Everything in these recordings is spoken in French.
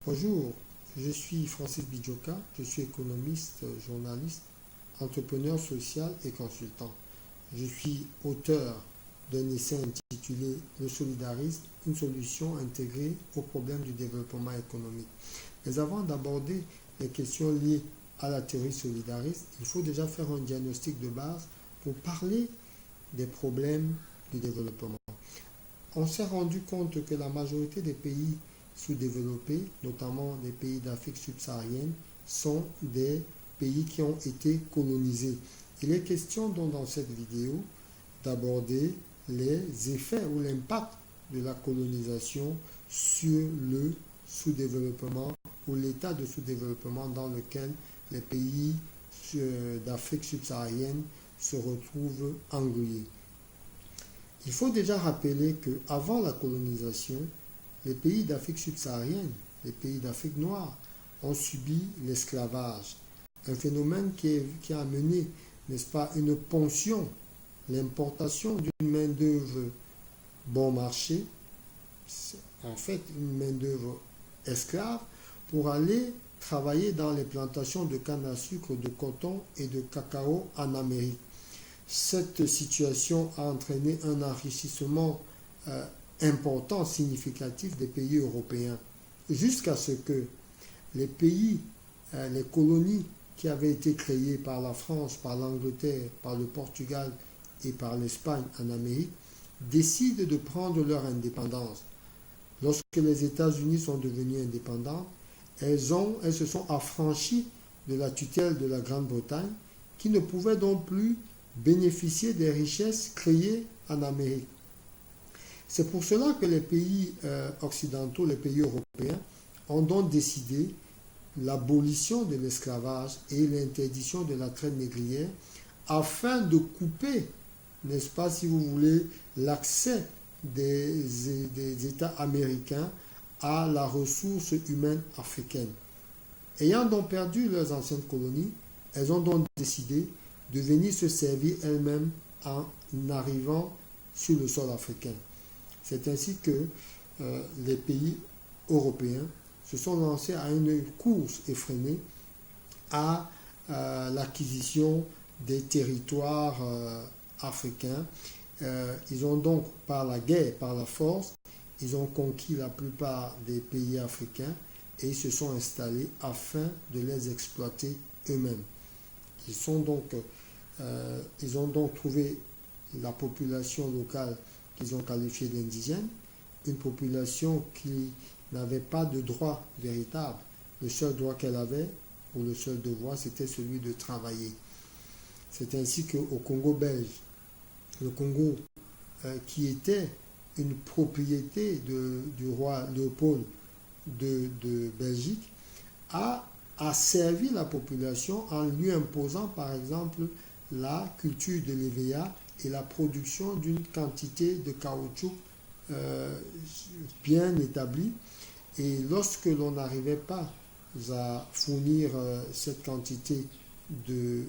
Bonjour, je suis Francis Bidjoka, je suis économiste, journaliste, entrepreneur social et consultant. Je suis auteur d'un essai intitulé Le solidarisme, une solution intégrée aux problèmes du développement économique. Mais avant d'aborder les questions liées à la théorie solidariste, il faut déjà faire un diagnostic de base pour parler des problèmes du développement. On s'est rendu compte que la majorité des pays sous-développés, notamment les pays d'Afrique subsaharienne, sont des pays qui ont été colonisés. Il est question donc dans cette vidéo d'aborder les effets ou l'impact de la colonisation sur le sous-développement ou l'état de sous-développement dans lequel les pays d'Afrique subsaharienne se retrouvent englués. Il faut déjà rappeler qu'avant la colonisation, les pays d'Afrique subsaharienne, les pays d'Afrique noire, ont subi l'esclavage. Un phénomène qui a amené, n'est-ce pas, une ponction, l'importation d'une main-d'œuvre bon marché, en fait une main-d'œuvre esclave, pour aller travailler dans les plantations de canne à sucre, de coton et de cacao en Amérique. Cette situation a entraîné un enrichissement important, significatif des pays européens, jusqu'à ce que les pays, les colonies qui avaient été créées par la France, par l'Angleterre, par le Portugal et par l'Espagne en Amérique, décident de prendre leur indépendance. Lorsque les États-Unis sont devenus indépendants, elles se sont affranchies de la tutelle de la Grande-Bretagne, qui ne pouvait donc plus bénéficier des richesses créées en Amérique. C'est pour cela que les pays occidentaux, les pays européens, ont donc décidé l'abolition de l'esclavage et l'interdiction de la traite négrière afin de couper, n'est-ce pas, si vous voulez, l'accès des États américains à la ressource humaine africaine. Ayant donc perdu leurs anciennes colonies, elles ont donc décidé de venir se servir elles-mêmes en arrivant sur le sol africain. C'est ainsi que les pays européens se sont lancés à une course effrénée à l'acquisition des territoires africains. Ils ont donc, par la guerre, par la force, ils ont conquis la plupart des pays africains et ils se sont installés afin de les exploiter eux-mêmes. Ils ont donc trouvé la population locale qu'ils ont qualifiée d'indigène, une population qui n'avait pas de droit véritable. Le seul droit qu'elle avait, ou le seul devoir, c'était celui de travailler. C'est ainsi qu'au Congo belge, le Congo qui était une propriété du roi Léopold de Belgique, a servi la population en lui imposant par exemple la culture de l'EVA et la production d'une quantité de caoutchouc bien établie. Et lorsque l'on n'arrivait pas à fournir cette quantité de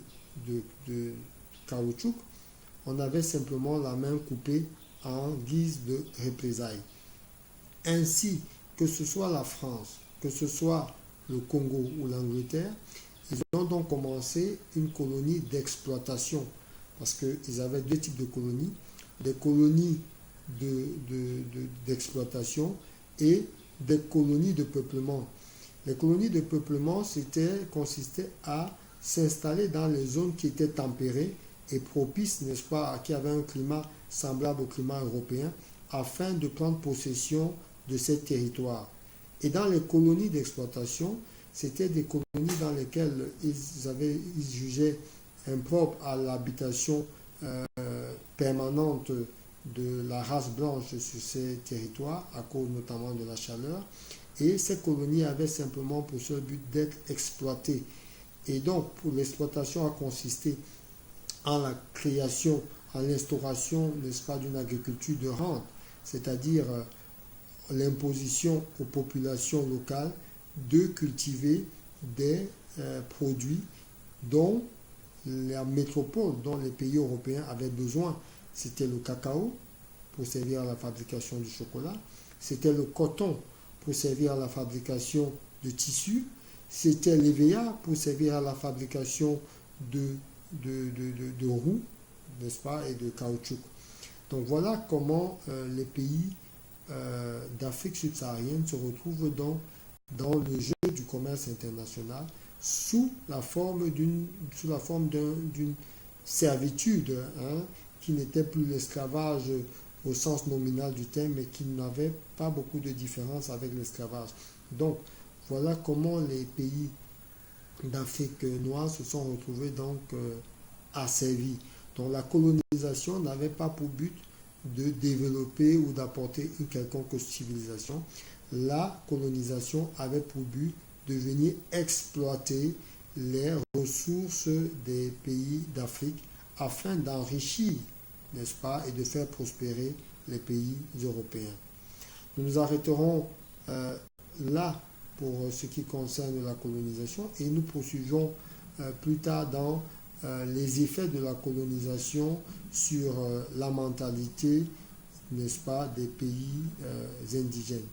caoutchouc, on avait simplement la main coupée en guise de représailles. Ainsi, que ce soit la France, que ce soit le Congo ou l'Angleterre, ils ont donc commencé une colonie d'exploitation, parce qu'ils avaient deux types de colonies, des colonies d'exploitation et des colonies de peuplement. Les colonies de peuplement consistaient à s'installer dans les zones qui étaient tempérées et propices, n'est-ce pas, qui avaient un climat semblable au climat européen, afin de prendre possession de ces territoires. Et dans les colonies d'exploitation, c'était des colonies dans lesquelles ils jugeaient impropre à l'habitation permanente de la race blanche sur ces territoires, à cause notamment de la chaleur. Et ces colonies avaient simplement pour seul but d'être exploitées. Et donc, pour l'exploitation a consisté en la création, en l'instauration, n'est-ce pas, d'une agriculture de rente, c'est-à-dire l'imposition aux populations locales de cultiver des produits dont la métropole, dont les pays européens avaient besoin. C'était le cacao pour servir à la fabrication du chocolat, c'était le coton pour servir à la fabrication de tissus. C'était l'EVA pour servir à la fabrication de roues, n'est-ce pas, et de caoutchouc. Donc voilà comment les pays d'Afrique subsaharienne se retrouvent dans le jeu du commerce international sous la forme d'une servitude, hein, qui n'était plus l'esclavage au sens nominal du terme, mais qui n'avait pas beaucoup de différence avec l'esclavage. Donc voilà comment les pays d'Afrique noire se sont retrouvés donc asservis. Donc la colonisation n'avait pas pour but de développer ou d'apporter une quelconque civilisation. La colonisation avait pour but de venir exploiter les ressources des pays d'Afrique afin d'enrichir, n'est-ce pas, et de faire prospérer les pays européens. Nous nous arrêterons là pour ce qui concerne la colonisation et nous poursuivons plus tard dans les effets de la colonisation sur la mentalité, n'est-ce pas, des pays indigènes.